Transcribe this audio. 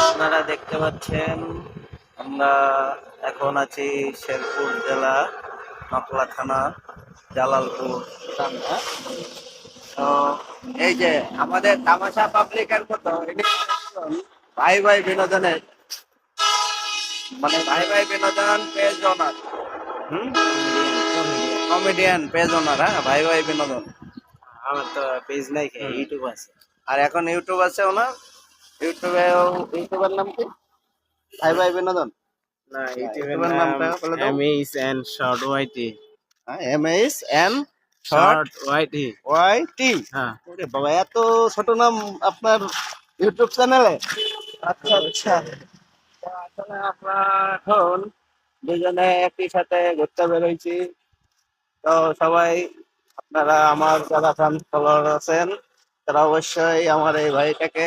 আপনারা দেখতে পাচ্ছেন আমরা এখন আছি শেরপুর জেলা নকলা থানা জালালপুর গ্রামে, হ্যাঁ? তো এই যে আমাদের তামাশা পাবলিকের মতো ইনি একজন ভাই ভাই বিনোদনের ভাই ভাই বিনোদন পেজ ওনার, কমেডিয়ান পেজ ওনার, হ্যাঁ, ভাই ভাই বিনোদন। আমার তো পেজ নাই, হুম। ইউটিউব আছে। আর এখন ইউটিউব আছে ওনার, ইউটিউবের নাম কি? ভাই ভাই বিনোদন না, না, ইউটিউবের ইউটিউবের নাম নামটা বলে দাও। M H and short Y T. M S N short short Y T. Y T. হ্যাঁ। ওরে বাবা, এত ছোট নাম আপনার ইউটিউব চ্যানেলে! আচ্ছা আচ্ছা। তো আসলে আমরা এখন দুজনে একই সাথে ঘুরতে বেরোইছি। তো সবাই, আপনারা আমার যারা ফ্যান ফলোয়ার আছেন তারা অবশ্যই আমার এই ভাইটাকে